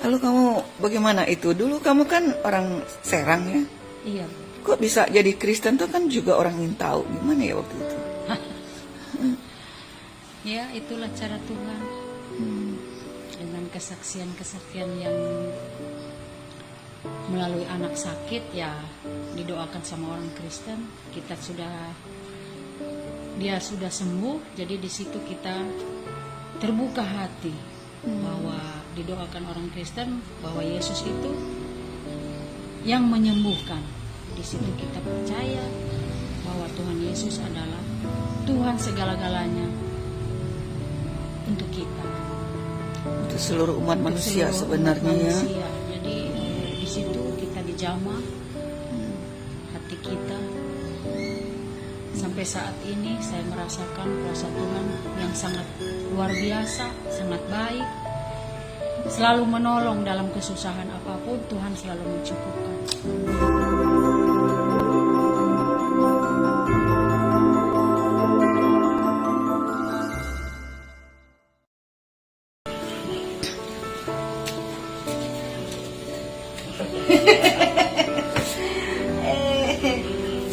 Lalu kamu bagaimana itu? Dulu kamu kan orang Serang ya? Iya. Kok bisa jadi Kristen tuh kan juga orang ingin tahu. Gimana ya waktu itu? Ya, itulah cara Tuhan. Dengan kesaksian-kesaksian yang melalui anak sakit, ya didoakan sama orang Kristen, dia sudah sembuh, jadi di situ kita terbuka hati bahwa didoakan orang Kristen bahwa Yesus itu yang menyembuhkan. Di situ kita percaya bahwa Tuhan Yesus adalah Tuhan segala-galanya untuk kita, Untuk seluruh umat manusia sebenarnya ya. Jadi di situ kita dijamah hati kita. Sampai saat ini saya merasakan kuasa Tuhan yang sangat luar biasa, sangat baik. Selalu menolong dalam kesusahan apapun, Tuhan selalu mencukupkan.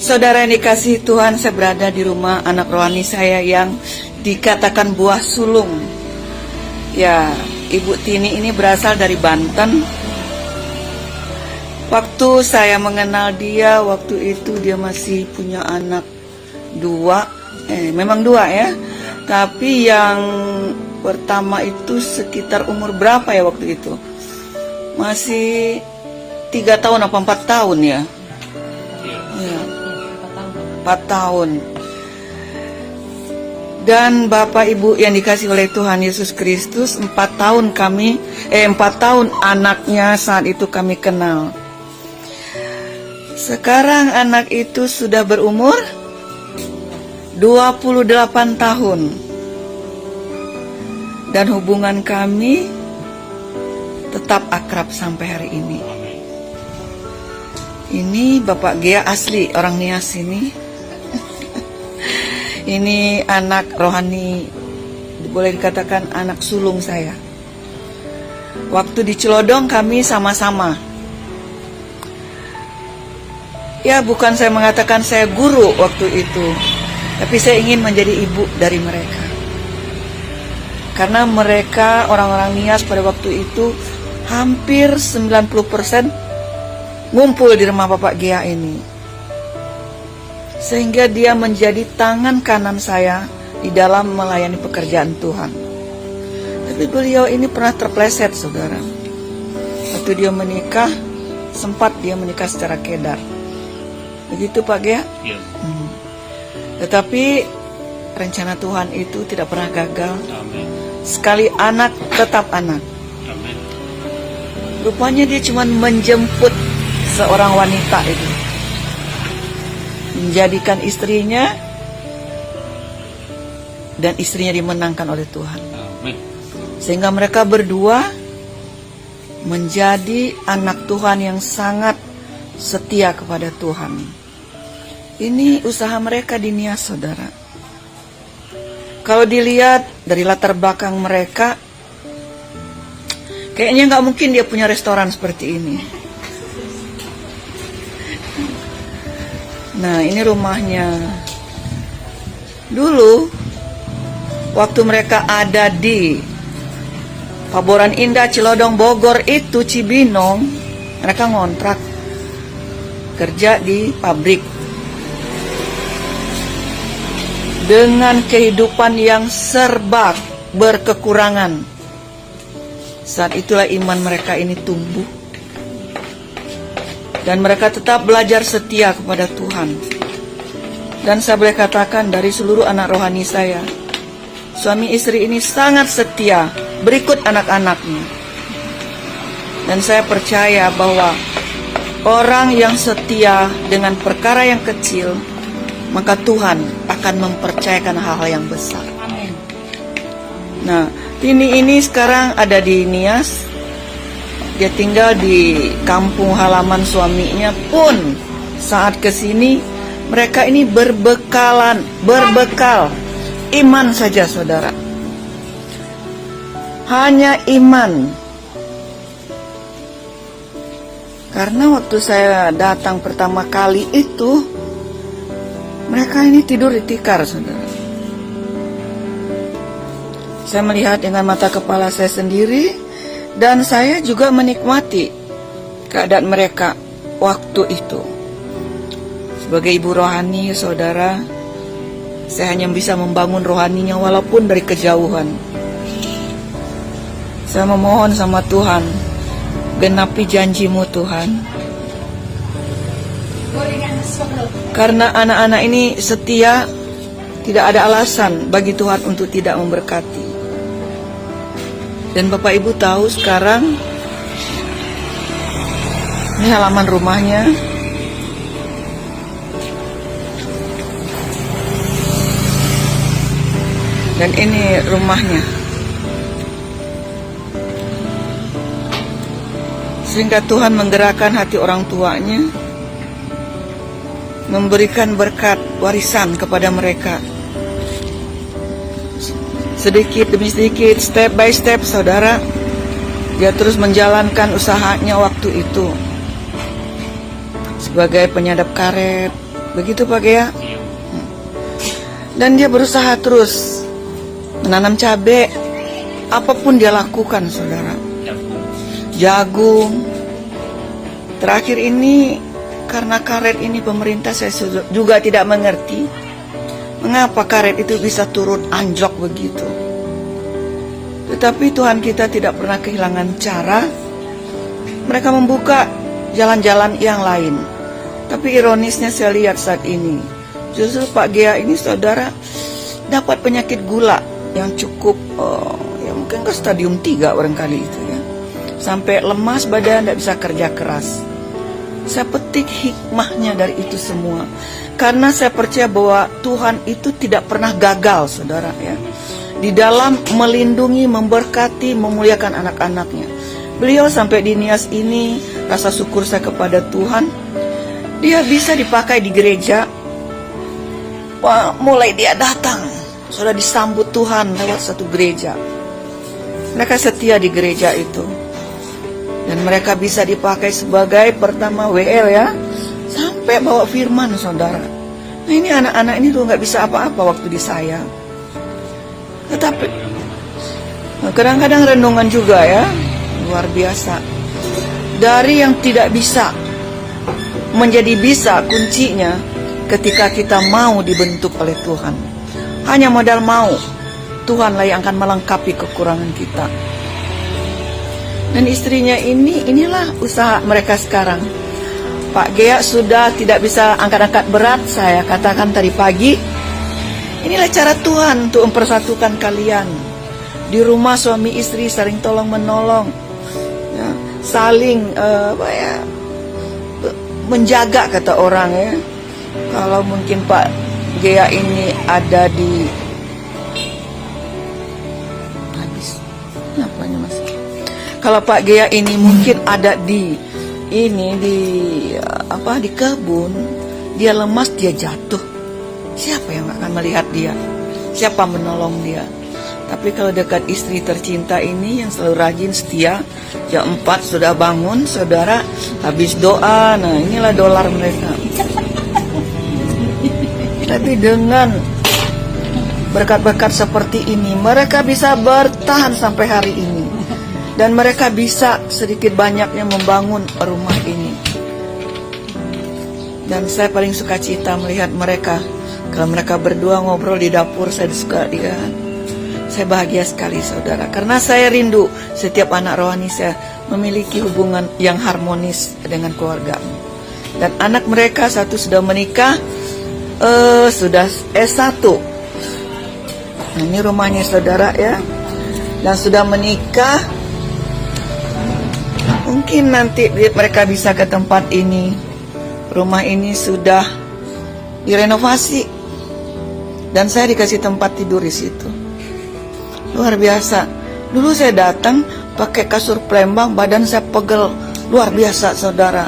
Saudara yang dikasihi Tuhan, saya berada di rumah anak rohani saya yang dikatakan buah sulung. Ya, Ibu Tini ini berasal dari Banten. Waktu saya mengenal dia, waktu itu dia masih punya anak memang dua ya. Tapi yang pertama itu sekitar umur berapa ya waktu itu? Masih 3 tahun apa 4 tahun ya? Ya. 4 tahun. Dan Bapak Ibu yang dikasih oleh Tuhan Yesus Kristus, 4 tahun anaknya saat itu kami kenal. Sekarang anak itu sudah berumur 28 tahun. Dan hubungan kami tetap akrab sampai hari ini. Ini Bapak Gea asli orang Nias ini. Ini anak rohani, boleh dikatakan anak sulung saya. Waktu di Celodong kami sama-sama. Ya, bukan saya mengatakan saya guru waktu itu, tapi saya ingin menjadi ibu dari mereka. Karena mereka orang-orang Nias pada waktu itu hampir 90% ngumpul di rumah Bapak Gea ini. Sehingga dia menjadi tangan kanan saya di dalam melayani pekerjaan Tuhan. Tapi beliau ini pernah terpleset, saudara. Waktu dia menikah, sempat dia menikah secara kedar. Begitu Pak Gea? Iya. Tetapi rencana Tuhan itu tidak pernah gagal. Amin. Sekali anak, tetap anak. Amin. Rupanya dia cuma menjemput seorang wanita itu, menjadikan istrinya, dan istrinya dimenangkan oleh Tuhan. Amin. Sehingga mereka berdua menjadi anak Tuhan yang sangat setia kepada Tuhan. Ini usaha mereka di Nias, saudara. Kalau dilihat dari latar belakang mereka, kayaknya nggak mungkin dia punya restoran seperti ini. Nah, ini rumahnya. Dulu, waktu mereka ada di Paboran Indah, Celodong, Bogor itu Cibinong, mereka ngontrak kerja di pabrik dengan kehidupan yang serba berkekurangan. Saat itulah iman mereka ini tumbuh. Dan mereka tetap belajar setia kepada Tuhan. Dan saya boleh katakan dari seluruh anak rohani saya, suami istri ini sangat setia berikut anak-anaknya. Dan saya percaya bahwa orang yang setia dengan perkara yang kecil, maka Tuhan akan mempercayakan hal-hal yang besar. Amin. Nah, Tini ini sekarang ada di Nias. Dia tinggal di kampung halaman suaminya pun saat kesini mereka ini berbekal iman saja, saudara. Hanya iman. Karena waktu saya datang pertama kali itu, mereka ini tidur di tikar, saudara. Saya melihat dengan mata kepala saya sendiri, dan saya juga menikmati keadaan mereka waktu itu. Sebagai ibu rohani, saudara, saya hanya bisa membangun rohaninya walaupun dari kejauhan. Saya memohon sama Tuhan, genapi janji-Mu Tuhan. Karena anak-anak ini setia, tidak ada alasan bagi Tuhan untuk tidak memberkati. Dan Bapak Ibu tahu sekarang, ini halaman rumahnya. Dan ini rumahnya. Sehingga Tuhan menggerakkan hati orang tuanya, memberikan berkat warisan kepada mereka. Sedikit demi sedikit, step by step, saudara, dia terus menjalankan usahanya waktu itu. Sebagai penyadap karet, begitu Pak Gea. Dan dia berusaha terus menanam cabai, apapun dia lakukan, saudara. Jagung. Terakhir ini, karena karet ini pemerintah saya juga tidak mengerti mengapa karet itu bisa turun anjlok begitu. Tetapi Tuhan kita tidak pernah kehilangan cara. Mereka membuka jalan-jalan yang lain. Tapi ironisnya saya lihat saat ini, justru Pak Gea ini, saudara, dapat penyakit gula yang cukup, ya mungkin ke stadium 3 barangkali itu ya. Sampai lemas badan, tidak bisa kerja keras. Saya petik hikmahnya dari itu semua. Karena saya percaya bahwa Tuhan itu tidak pernah gagal, saudara ya. Di dalam melindungi, memberkati, memuliakan anak-anaknya. Beliau sampai di Nias ini, rasa syukur saya kepada Tuhan. Dia bisa dipakai di gereja. Wah, mulai dia datang, sudah disambut Tuhan lewat satu gereja. Mereka setia di gereja itu. Dan mereka bisa dipakai sebagai pertama WL ya, sampai bawa firman, saudara. Nah ini anak-anak ini tuh nggak bisa apa-apa waktu di saya. Tetapi kadang-kadang renungan juga ya, luar biasa. Dari yang tidak bisa menjadi bisa, kuncinya ketika kita mau dibentuk oleh Tuhan. Hanya modal mau, Tuhanlah yang akan melengkapi kekurangan kita. Dan istrinya ini, inilah usaha mereka sekarang. Pak Gea sudah tidak bisa angkat-angkat berat, saya katakan tadi pagi. Inilah cara Tuhan untuk mempersatukan kalian. Di rumah suami istri saling tolong menolong, ya, saling menjaga kata orang ya. Kalau mungkin Pak Gea ini ada di Kalau Pak Gea ini mungkin ada di kebun, dia lemas, dia jatuh. Siapa yang akan melihat dia? Siapa menolong dia? Tapi kalau dekat istri tercinta ini yang selalu rajin, setia, jam 4 sudah bangun, saudara, habis doa, nah inilah dolar mereka. Tapi dengan berkat-berkat seperti ini, mereka bisa bertahan sampai hari ini. Dan mereka bisa sedikit banyaknya membangun rumah ini. Dan saya paling suka cita melihat mereka. Kalau mereka berdua ngobrol di dapur, saya suka lihat. Saya bahagia sekali, saudara. Karena saya rindu setiap anak rohani saya memiliki hubungan yang harmonis dengan keluarga. Dan anak mereka satu sudah menikah, sudah S1. Nah, ini rumahnya saudara ya. Dan sudah menikah. Mungkin nanti mereka bisa ke tempat ini. Rumah ini sudah direnovasi. Dan saya dikasih tempat tidur di situ. Luar biasa. Dulu saya datang pakai kasur pelembang, badan saya pegel. Luar biasa, saudara.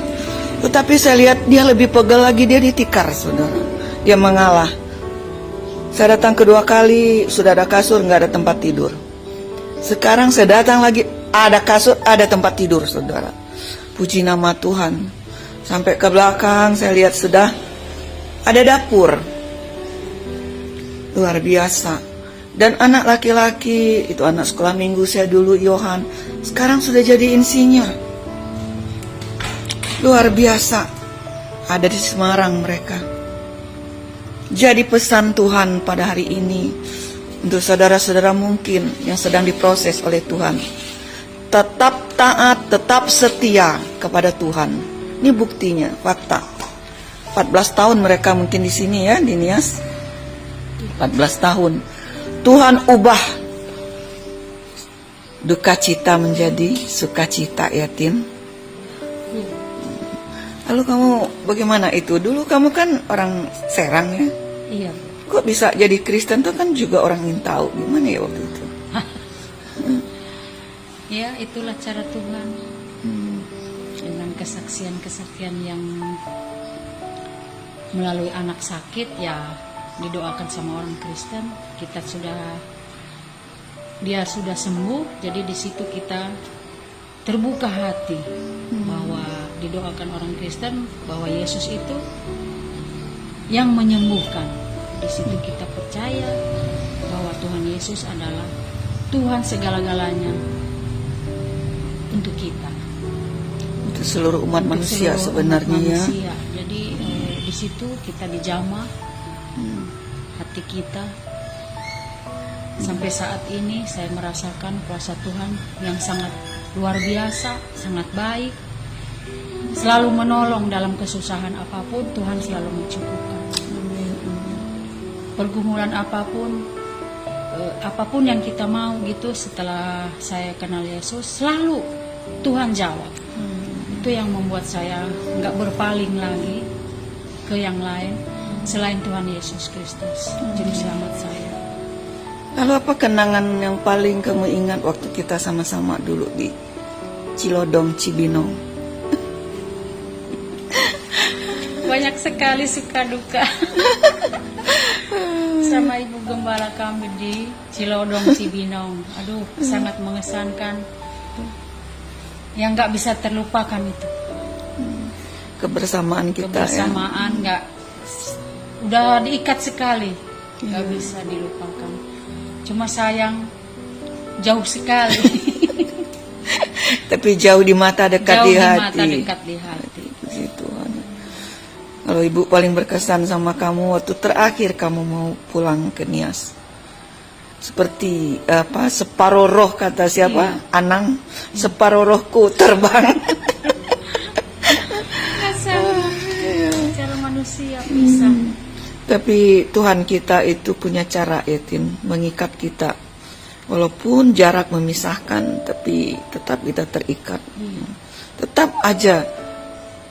Tetapi saya lihat dia lebih pegel lagi, dia ditikar, saudara. Dia mengalah. Saya datang kedua kali, sudah ada kasur, nggak ada tempat tidur. Sekarang saya datang lagi, ada kasur, ada tempat tidur, saudara. Puji nama Tuhan. Sampai ke belakang saya lihat sudah ada dapur. Luar biasa. Dan anak laki-laki, itu anak sekolah minggu saya dulu, Yohan, sekarang sudah jadi insinyur. Luar biasa. Ada di Semarang mereka. Jadi pesan Tuhan pada hari ini untuk saudara-saudara mungkin yang sedang diproses oleh Tuhan, tetap taat, tetap setia kepada Tuhan. Ini buktinya, fakta. 14 tahun mereka mungkin di sini ya, di Nias. 14 tahun. Tuhan ubah duka cita menjadi sukacita, ya Tin. Lalu kamu bagaimana itu? Dulu kamu kan orang Serang ya. Iya. Kok bisa jadi Kristen tuh kan juga orang ingin tahu. Gimana ya waktu itu? Ya, itulah cara Tuhan. Dengan kesaksian-kesaksian yang melalui anak sakit, ya didoakan sama orang Kristen, dia sudah sembuh, jadi di situ kita terbuka hati bahwa didoakan orang Kristen bahwa Yesus itu yang menyembuhkan. Di situ kita percaya bahwa Tuhan Yesus adalah Tuhan segala-galanya untuk kita, untuk seluruh umat untuk manusia seluruh sebenarnya umat ya. manusia. Jadi di situ kita dijamah hati kita. Sampai saat ini saya merasakan kuasa Tuhan yang sangat luar biasa, sangat baik, selalu menolong dalam kesusahan apapun. Tuhan selalu mencukupkan. Pergumulan apapun yang kita mau gitu, setelah saya kenal Yesus, selalu Tuhan jawab. Itu yang membuat saya nggak berpaling lagi ke yang lain selain Tuhan Yesus Kristus, Juru Selamat saya. Lalu apa kenangan yang paling kamu ingat waktu kita sama-sama dulu di Cilodong, Cibinong? Banyak sekali suka duka. Sama Ibu Gembala kami di Cilodong, Cibinong. Aduh, sangat mengesankan. Yang nggak bisa terlupakan itu. Kebersamaan kita Kebersamaan nggak, udah diikat sekali, nggak bisa dilupakan. Cuma sayang jauh sekali. Tapi jauh di mata, dekat Jauh di di hati. mata, dekat di hati. Puji Tuhan. Kalau Ibu paling berkesan sama kamu waktu terakhir kamu mau pulang ke Nias, seperti apa, separuh roh kata siapa? Iya. Anang, separuh rohku terbang. Cara manusia bisa. Tapi Tuhan kita itu punya cara, Etin, mengikat kita. Walaupun jarak memisahkan, tapi tetap kita terikat. Tetap aja.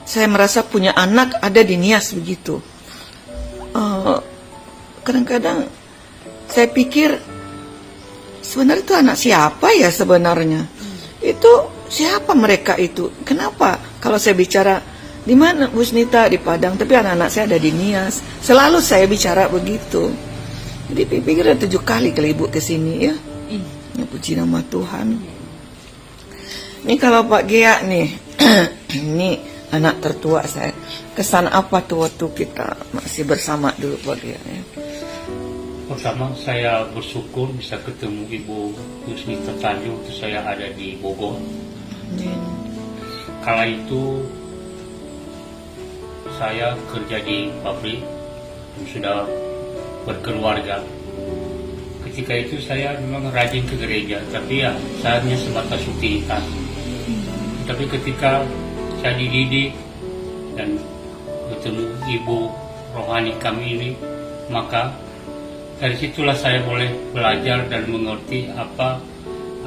Saya merasa punya anak ada di Nias begitu. Kadang-kadang saya pikir sebenarnya itu anak siapa ya sebenarnya? Itu siapa mereka itu? Kenapa? Kalau saya bicara di mana Bu Snita di Padang, tapi anak-anak saya ada di Nias. Selalu saya bicara begitu. Jadi pikir 7 kali Ibu ke sini ya. Ya puji nama Tuhan. Ini kalau Pak Gia nih, ini anak tertua saya. Kesan apa tuh waktu kita masih bersama dulu Pak Gia ya? Pertama saya bersyukur bisa ketemu Ibu Yusnita Tanjung, itu saya ada di Bogor. Kala itu saya kerja di pabrik, sudah berkeluarga. Ketika itu saya memang rajin ke gereja, tapi ya saya hanya sebatas rutinitas. Tapi ketika saya dididik dan bertemu ibu rohani kami ini, maka dari situlah saya boleh belajar dan mengerti apa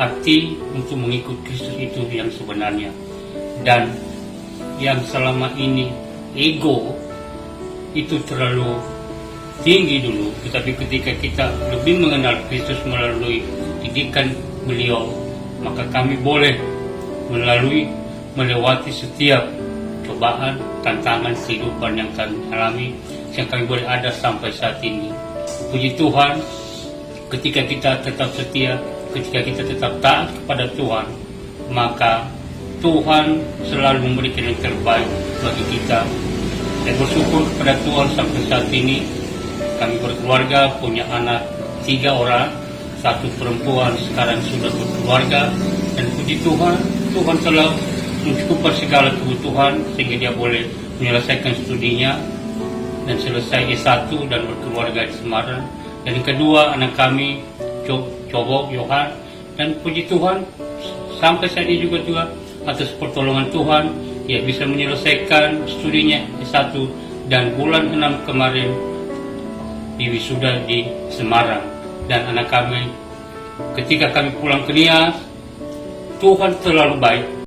arti untuk mengikut Kristus itu yang sebenarnya. Dan yang selama ini ego itu terlalu tinggi dulu, tetapi ketika kita lebih mengenal Kristus melalui didikan beliau, maka kami boleh melewati setiap cobaan, tantangan kehidupan yang kami alami, yang kami boleh ada sampai saat ini. Puji Tuhan, ketika kita tetap setia, ketika kita tetap taat kepada Tuhan, maka Tuhan selalu memberikan yang terbaik bagi kita. Saya bersyukur kepada Tuhan sampai saat ini kami berkeluarga, punya anak 3 orang, 1 perempuan, sekarang sudah berkeluarga, dan puji Tuhan, Tuhan telah mencukupkan segala kebutuhan sehingga dia boleh menyelesaikan studinya dan selesai S1 dan berkeluarga di Semarang. Dan yang kedua, anak kami Cobo Yohan, dan puji Tuhan sampai saat ini juga atas pertolongan Tuhan ia bisa menyelesaikan studinya S1 dan bulan 6 kemarin diwisuda di Semarang. Dan anak kami ketika kami pulang ke Nias, Tuhan terlalu baik.